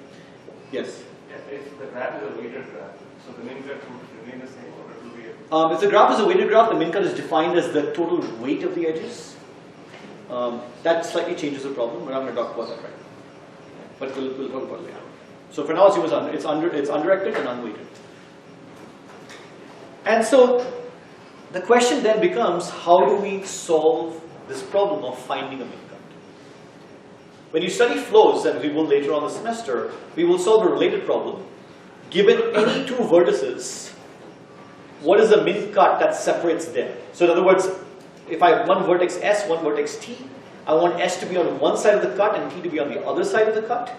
Yes? Yeah, if the graph is a weighted graph, so the min cut would remain the same, or it will be if the graph is a weighted graph, the min cut is defined as the total weight of the edges. That slightly changes the problem. We're not going to talk about that right now. But we'll talk about it later. So for now, it's undirected and unweighted. And so the question then becomes, how do we solve this problem of finding a min cut? When you study flows, and we will later on the semester, we will solve a related problem. Given any two vertices, what is the min cut that separates them? So in other words, if I have one vertex S, one vertex T, I want S to be on one side of the cut and T to be on the other side of the cut.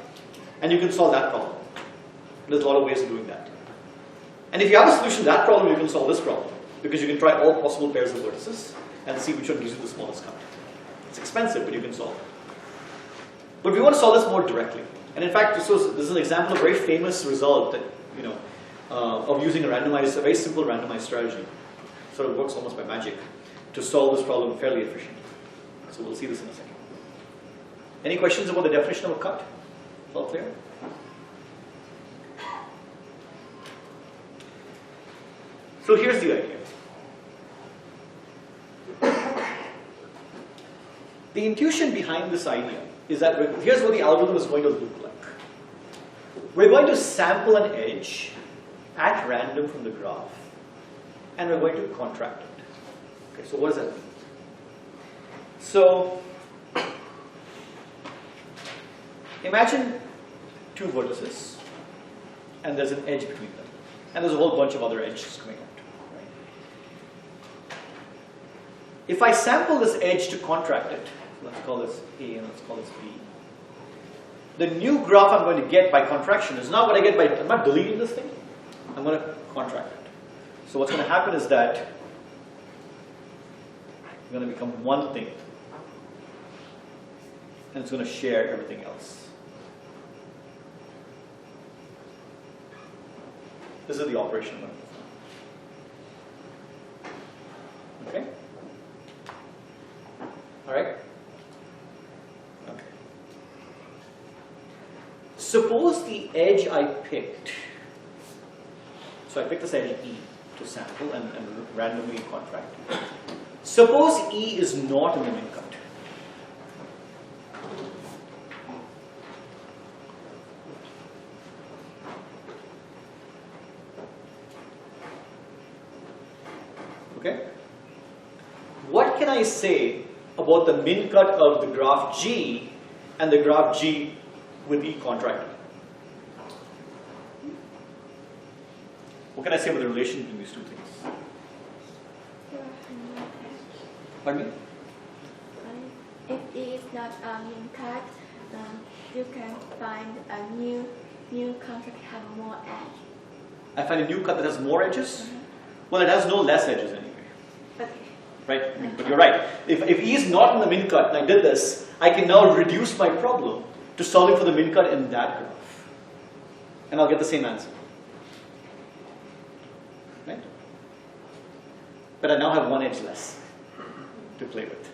And you can solve that problem. There's a lot of ways of doing that. And if you have a solution to that problem, you can solve this problem. Because you can try all possible pairs of vertices and see which one gives you the smallest cut. It's expensive, but you can solve it. But we want to solve this more directly. And in fact, this is an example of a very famous result that, of using a very simple randomized strategy. Sort of works almost by magic to solve this problem fairly efficiently. So we'll see this in a second. Any questions about the definition of a cut? All clear? So here's the idea. The intuition behind this idea is that here's what the algorithm is going to look like. We're going to sample an edge at random from the graph, and we're going to contract it. Okay, so what does that mean? So imagine two vertices, and there's an edge between them, and there's a whole bunch of other edges coming out. Right? If I sample this edge to contract it, let's call this A and let's call this B. The new graph I'm going to get by contraction is not what I get by, I'm not deleting this thing, I'm going to contract it. So what's going to happen is that it's going to become one thing, and it's going to share everything else. This is the operation I'm going to perform. Okay? All right? Okay. Suppose the edge I picked, so I picked this edge E to sample and randomly contract. Suppose E is not in the min cut. Okay? What can I say about the min cut of the graph G and the graph G with E contracted? What can I say about the relation between these two things? Pardon me? If E is not a min cut, you can find a new cut that has more edge. I find a new cut that has more edges? Well, it has no less edges anyway. Okay. Right? I mean, but you're right. If E is not in the min cut and I did this, I can now reduce my problem to solving for the min cut in that graph. And I'll get the same answer. Right? But I now have one edge less to play with.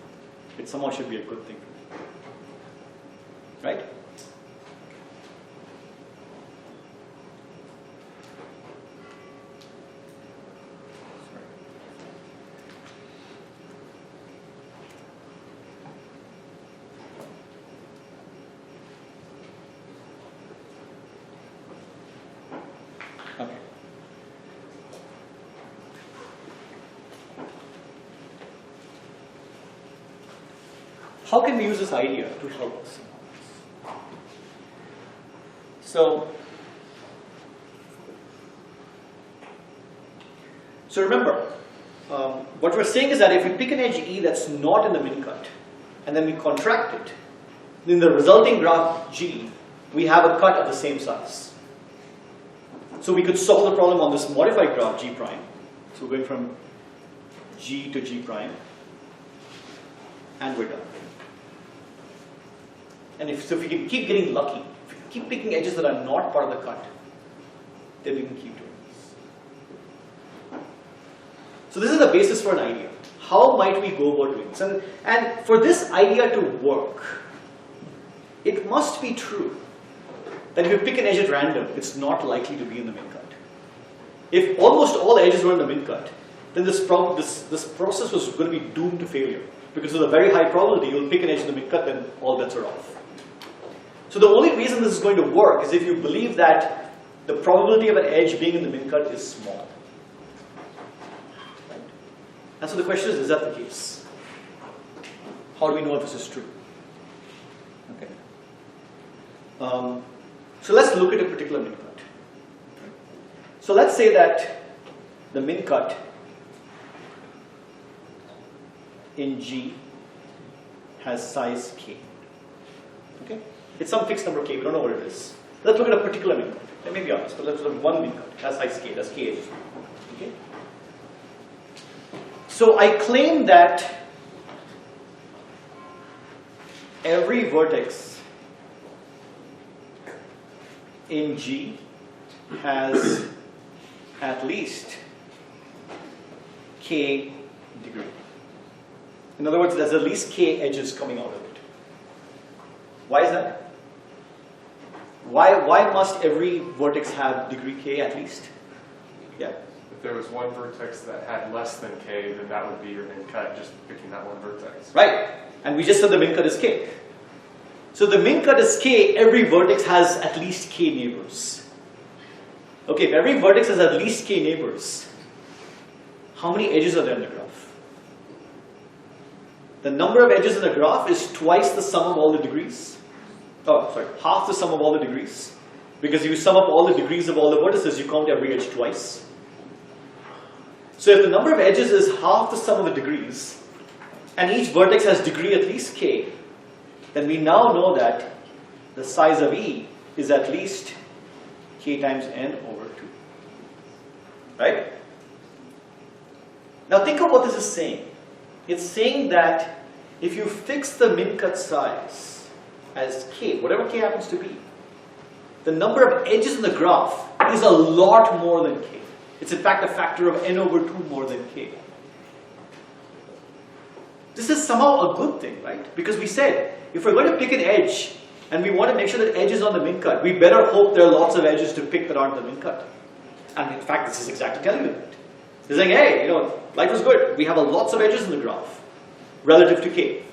It somehow should be a good thing for me. Right? how can we use this idea to help us? So remember, what we're saying is that if we pick an edge E that's not in the min cut, and then we contract it, in the resulting graph G, we have a cut of the same size. So we could solve the problem on this modified graph G prime. So we're going from G to G prime, and we're done. And if we can keep getting lucky, if we keep picking edges that are not part of the cut, then we can keep doing this. So this is the basis for an idea. How might we go about doing this? And for this idea to work, it must be true that if you pick an edge at random, it's not likely to be in the min cut. If almost all the edges were in the min cut, then this process was going to be doomed to failure. Because with a very high probability, you'll pick an edge in the min cut, then all bets are off. So the only reason this is going to work is if you believe that the probability of an edge being in the min cut is small. Right? And so the question is that the case? How do we know if this is true? Okay. So let's look at a particular min cut. So let's say that the min cut in G has size k. Okay? It's some fixed number k, we don't know what it is. Let's look at a particular min cut. Let me be honest, but let's look at one min cut. It has size k, that's k edges. Okay? So I claim that every vertex in G has at least k degree. In other words, there's at least k edges coming out of it. Why is that? Why must every vertex have degree k at least? Yeah? If there was one vertex that had less than k, then that would be your min cut, just picking that one vertex. Right. And we just said the min cut is k. So the min cut is k, every vertex has at least k neighbors. Okay, if every vertex has at least k neighbors, how many edges are there in the graph? The number of edges in the graph is twice the sum of all the degrees. Oh, sorry, half the sum of all the degrees. Because if you sum up all the degrees of all the vertices, you count every edge twice. So if the number of edges is half the sum of the degrees, and each vertex has degree at least k, then we now know that the size of E is at least k times n over 2. Right? Now think of what this is saying. It's saying that if you fix the min cut size as k, whatever k happens to be, the number of edges in the graph is a lot more than k. It's in fact a factor of n over 2 more than k. This is somehow a good thing, right? Because we said, if we're going to pick an edge, and we want to make sure that edge is on the min cut, we better hope there are lots of edges to pick that aren't the min cut. And in fact, this is exactly telling you that. They're saying, hey, life is good. We have lots of edges in the graph relative to k.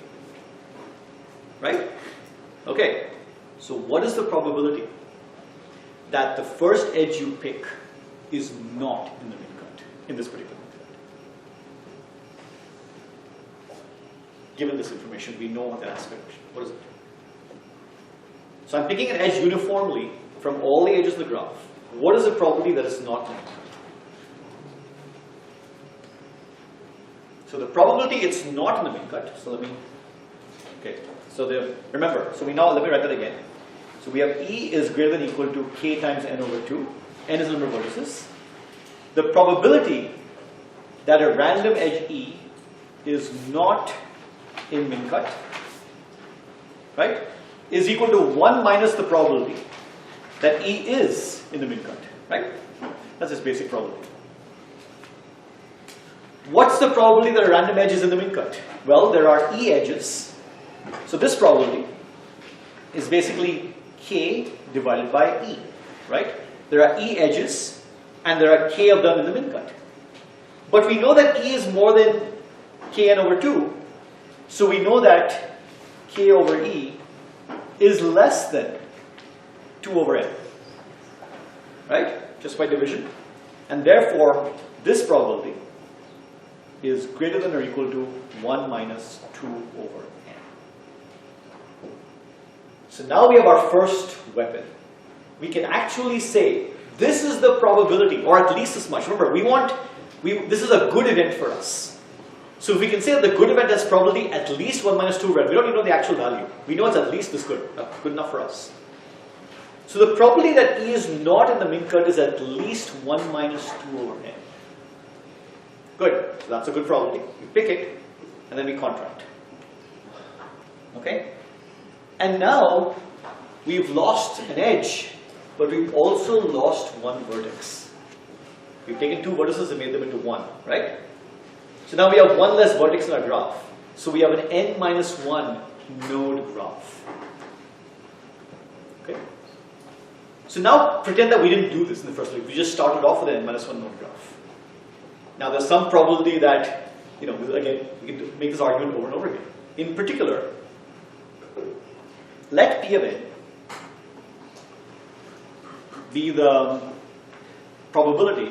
Right? Okay. So what is the probability that the first edge you pick is not in the min cut, in this particular min cut? Given this information, we know what the aspect. What is it? So I'm picking an edge uniformly from all the edges of the graph. What is the probability that it's not in the min cut? So the probability it's not in the min cut, so let me, okay, so remember, so let me write that again. So we have E is greater than or equal to k times n over 2, n is the number of vertices. The probability that a random edge E is not in min cut, right, is equal to 1 minus the probability that E is in the min cut, right? That's its basic probability. What's the probability that a random edge is in the min cut? Well, there are E edges. So this probability is basically k divided by E, right? There are E edges and there are k of them in the min cut. But we know that E is more than kn over 2. So we know that k over E is less than 2 over n, right? Just by division. And therefore, this probability is greater than or equal to 1 minus 2 over n. So now we have our first weapon. We can actually say, this is the probability, or at least this much. Remember, this is a good event for us. So if we can say that the good event has probability at least 1 minus 2 over n, we don't even know the actual value. We know it's at least this good. That's good enough for us. So the probability that E is not in the min cut is at least 1 minus 2 over n. Good. So that's a good probability. We pick it, and then we contract. Okay? And now, we've lost an edge, but we've also lost one vertex. We've taken 2 vertices and made them into 1, right? So now we have 1 less vertex in our graph. So we have an n minus 1 node graph. Okay? So now pretend that we didn't do this in the first place. We just started off with an n minus 1 node graph. Now there's some probability that, again, we can make this argument over and over again. In particular, let P of n be the probability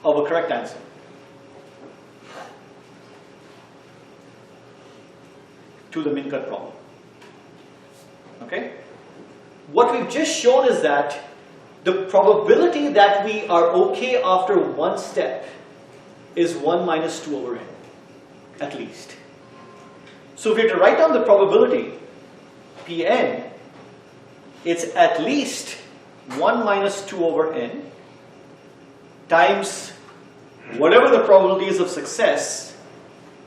of a correct answer. To the min cut problem. Okay? What we've just shown is that the probability that we are okay after one step is 1 minus 2 over n, at least. So if we have to write down the probability, Pn, it's at least 1 minus 2 over n times whatever the probability is of success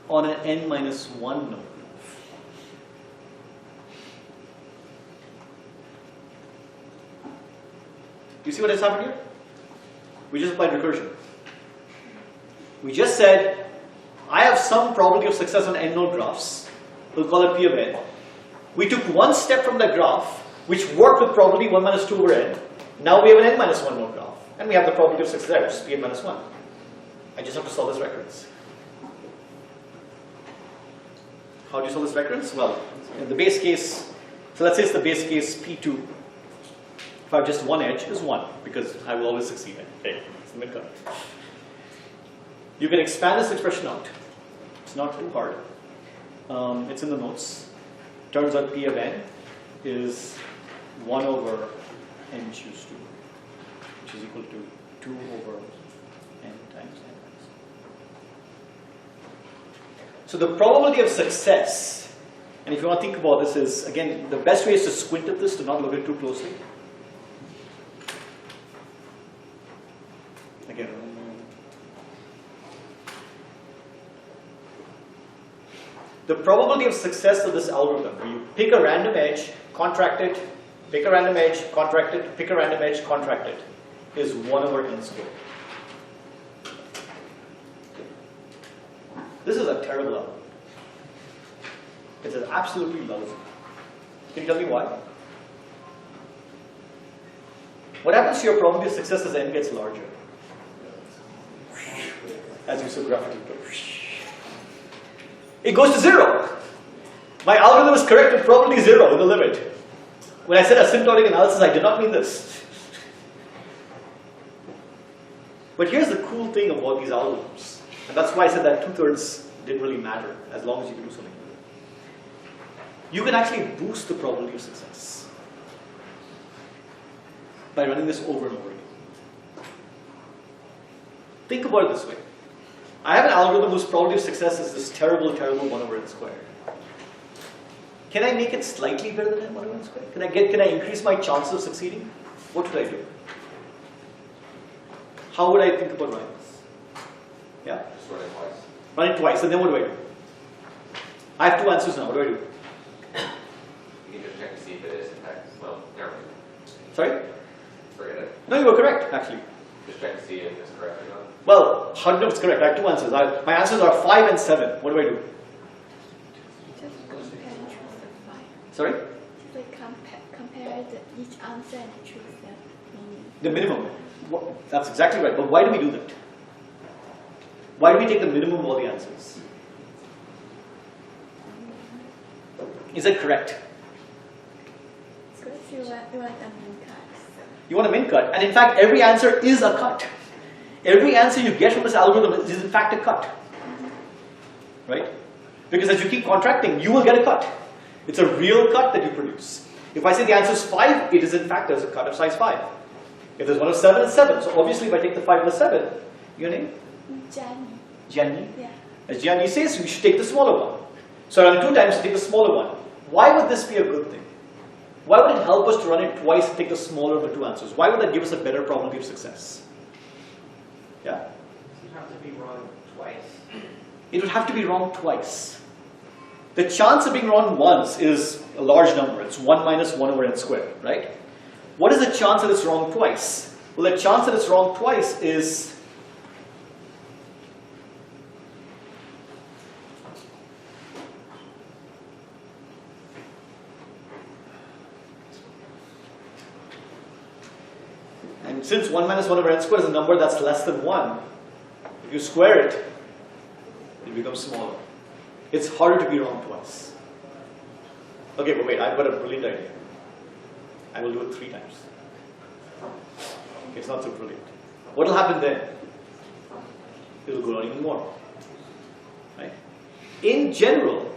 on an n minus 1 node. Do you see what has happened here? We just applied recursion. We just said, I have some probability of success on n node graphs. We'll call it P of n. We took one step from the graph, which worked with probability 1 minus 2 over n. Now we have an n minus 1 node graph. And we have the probability of success there, which is P n minus 1. I just have to solve this recurrence. How do you solve this recurrence? Well, in the base case, so let's say it's the base case P2. If I have just one edge, is 1, because I will always succeed. Okay, it's the mid-cut. You can expand this expression out. It's not too hard. It's in the notes. Turns out P of n is 1 over n choose 2, which is equal to 2 over n times n. So the probability of success, and if you want to think about this, is, again, the best way is to squint at this, to not look at it too closely. Again, the probability of success of this algorithm, where you pick a random edge, contract it, pick a random edge, contract it, pick a random edge, contract it, is 1 over n squared. This is a terrible algorithm. It's absolutely lousy. Can you tell me why? What happens to your probability of success as n gets larger? As you so graphically put. It goes to 0. My algorithm is correct with probability 0 in the limit. When I said asymptotic analysis, I did not mean this. But here's the cool thing about these algorithms. And that's why I said that 2/3 didn't really matter, as long as you can do something with it. You can actually boost the probability of success by running this over and over again. Think about it this way. I have an algorithm whose probability of success is this terrible, terrible 1 over n squared. Can I make it slightly better than 1 over n squared? Can I increase my chance of succeeding? What should I do? How would I think about running this? Yeah? Just run it twice. Run it twice, and then what do I do? I have 2 answers now. What do I do? You can just check to see if it is in fact. Well, never mind. Sorry? Forget it. No, you were correct, actually. Just check to see if it's correct or not. Well, how do you know it's correct? I have 2 answers. My answers are 5 and 7. What do I do? Just compare and choose the 5. Sorry? Just like compare each answer and choose the meaning. The minimum. That's exactly right. But why do we do that? Why do we take the minimum of all the answers? Is it correct? Because you want a min cut. You want a min cut. And in fact, every answer is a cut. Every answer you get from this algorithm is in fact a cut. Right? Because as you keep contracting, you will get a cut. It's a real cut that you produce. If I say the answer is 5, it is in fact there's a cut of size 5. If there's one of 7, it's 7. So obviously if I take the 5 plus 7, your name? Jenny. Jenny? Yeah. As Gianni says, we should take the smaller one. So I run it 2 times to take the smaller one. Why would this be a good thing? Why would it help us to run it twice and take the smaller of the 2 answers? Why would that give us a better probability of success? Yeah? You have to be wrong twice. It would have to be wrong twice. The chance of being wrong once is a large number. It's 1 minus 1 over n squared, right? What is the chance that it's wrong twice? Well, the chance that it's wrong twice is and since 1 minus 1 over n squared is a number that's less than 1, if you square it, it becomes smaller. It's harder to be wrong twice. Okay, but wait, I've got a brilliant idea. I will do it 3 times. Okay, it's not so brilliant. What will happen then? It will go on even more. Right? In general,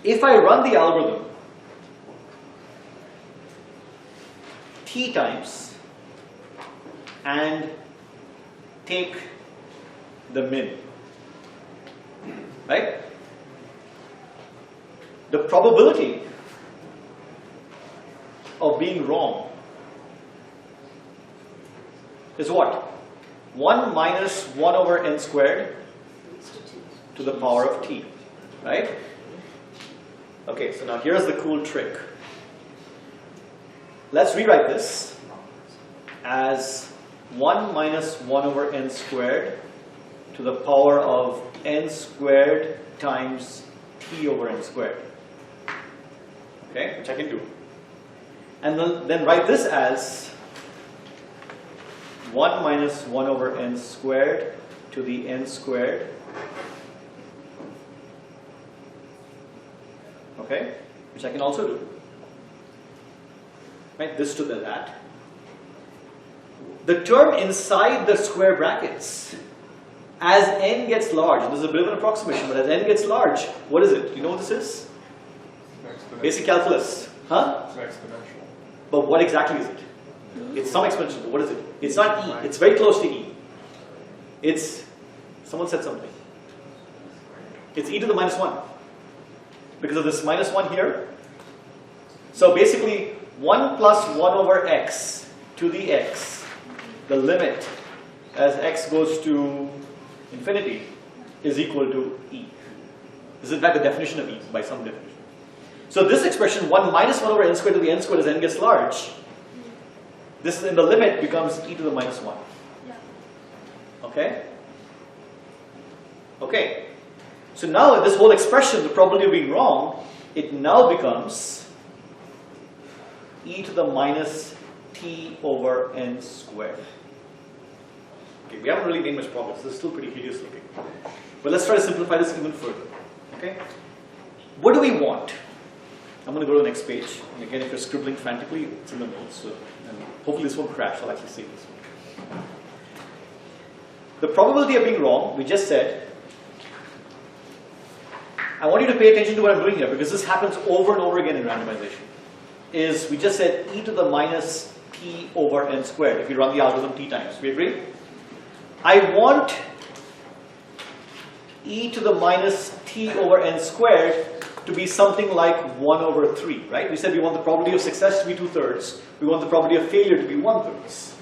if I run the algorithm t times and take the min, right? The probability of being wrong is what? 1 minus 1 over n squared to the power of t, right? Okay, so now here's the cool trick. Let's rewrite this as 1 minus 1 over n squared to the power of n squared times t over n squared. Okay, which I can do. And then write this as 1 minus 1 over n squared to the n squared. Okay, which I can also do. Right, this to that. The term inside the square brackets, as n gets large, this is a bit of an approximation, but as n gets large, what is it? You know what this is? Basic calculus. Huh? It's exponential. But what exactly is it? It's some exponential, but what is it? It's not e. It's very close to e. It's, someone said something. It's e to the minus 1. Because of this minus 1 here. So basically, 1 plus 1 over x to the x, the limit as x goes to infinity is equal to e. This is in fact the definition of e by some definition. So this expression 1 minus 1 over n squared to the n squared as n gets large, this in the limit becomes e to the minus 1. Okay? Okay. So now this whole expression, the probability of being wrong, it now becomes e to the minus t over n squared. Okay, we haven't really made much progress. This is still pretty hideous looking. But let's try to simplify this even further. Okay? What do we want? I'm going to go to the next page. And again, if you're scribbling frantically, it's in the notes. So, and hopefully this won't crash. I'll actually see this one. The probability of being wrong, we just said. I want you to pay attention to what I'm doing here because this happens over and over again in randomization. Is we just said e to the minus t over n squared if you run the algorithm t times. We agree? I want e to the minus t over n squared to be something like 1 over 3, right? We said we want the probability of success to be 2/3. We want the probability of failure to be 1/3.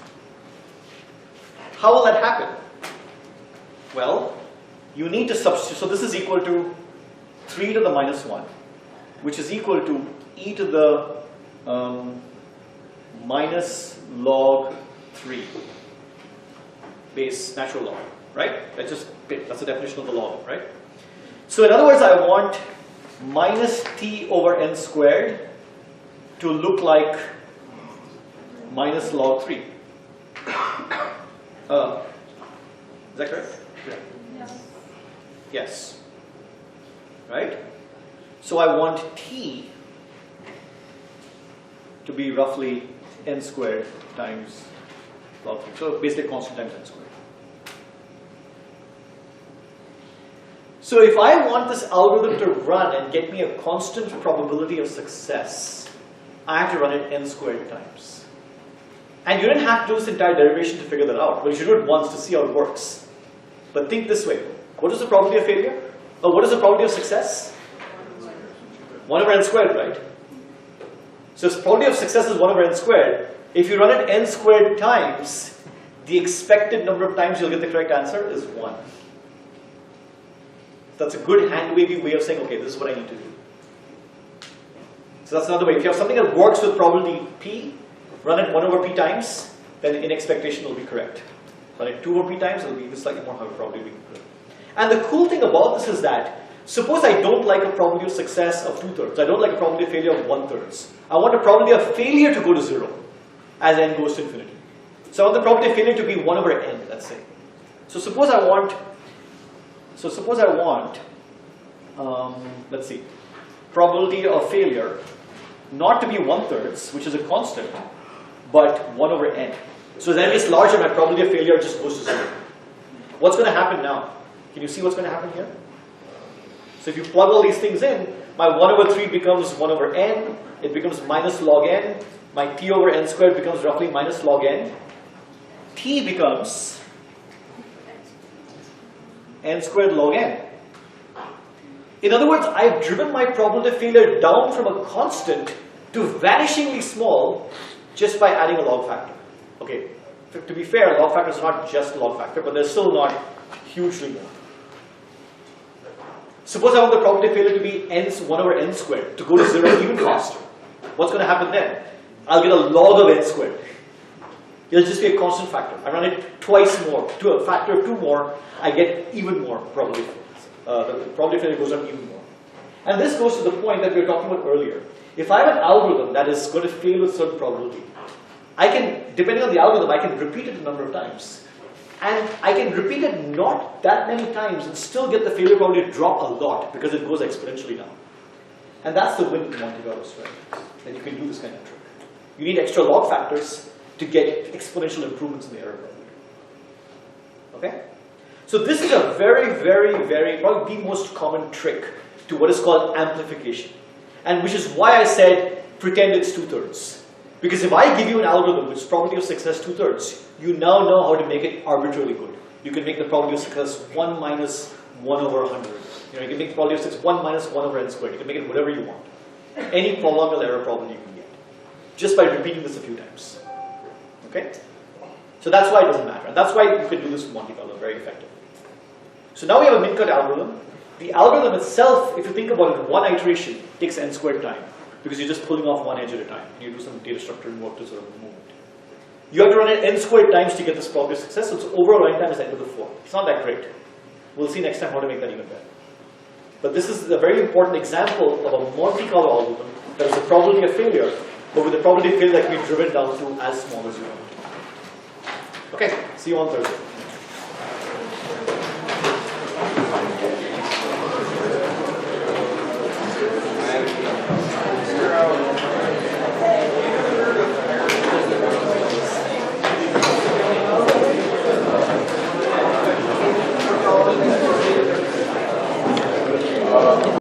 How will that happen? Well, you need to substitute. So this is equal to 3 to the minus 1, which is equal to e to the minus log 3 base natural log, right? That's the definition of the log, right? So in other words, I want minus t over n squared to look like minus log 3. Is that correct? Yes. Yes. Right? So I want t to be roughly n squared times log 3. So basically constant times n squared. So if I want this algorithm to run and get me a constant probability of success, I have to run it n squared times. And you didn't have to do this entire derivation to figure that out. Well, you should do it once to see how it works. But think this way. What is the probability of failure? Or what is the probability of success? 1 over n squared, right? So the probability of success is 1 over n squared. If you run it n squared times, the expected number of times you'll get the correct answer is 1. That's a good hand-wavy way of saying, okay, this is what I need to do. So that's another way. If you have something that works with probability p, run it 1 over p times, then the in expectation will be correct. Run it 2 over p times, it will be even slightly more high probability. And the cool thing about this is that, suppose I don't like a probability of success of 2/3. I don't like a probability of failure of 1/3. I want a probability of failure to go to 0 as n goes to infinity. So I want the probability of failure to be 1 over n, let's say. So suppose I want, let's see, probability of failure not to be 1/3, which is a constant, but 1 over n. So as n gets larger, my probability of failure just goes to 0. What's going to happen now? Can you see what's going to happen here? So if you plug all these things in, my 1 over 3 becomes 1 over n, it becomes minus log n, my t over n squared becomes roughly minus log n, t becomes n squared log n. In other words, I've driven my probability of failure down from a constant to vanishingly small just by adding a log factor. Okay, to be fair, log factor is not just log factor, but they're still not hugely more. Suppose I want the probability of failure to be 1 over n squared, to go to 0 even faster. What's going to happen then? I'll get a log of n squared. It'll just be a constant factor. I run it twice more, to a factor of 2 more, I get even more probability. The probability of failure goes up even more. And this goes to the point that we were talking about earlier. If I have an algorithm that is going to fail with certain probability, I can, depending on the algorithm, I can repeat it a number of times. And I can repeat it not that many times and still get the failure probability to drop a lot because it goes exponentially down. And that's the win in Monte Carlo strategies. That you can do this kind of trick. You need extra log factors to get exponential improvements in the error probability. Okay? So this is a very, probably the most common trick to what is called amplification. And which is why I said pretend it's 2/3. Because if I give you an algorithm which is probability of success 2/3, you now know how to make it arbitrarily good. You can make the probability of success 1 minus 1 over 100. You can make the probability of success 1 minus 1 over n squared. You can make it whatever you want. Any polynomial error problem you can get. Just by repeating this a few times. Okay? So that's why it doesn't matter. And that's why you can do this with Monte Carlo very effectively. So now we have a min-cut algorithm. The algorithm itself, if you think about it, one iteration takes n squared time. Because you're just pulling off one edge at a time. You do some data structure and work to sort of move it. You have to run it n squared times to get this probability of success, so its overall running time is n to the 4. It's not that great. We'll see next time how to make that even better. But this is a very important example of a Monte Carlo algorithm that is a probability of failure, but with the probability of failure that can be driven down to as small as you want. Okay, see you on Thursday.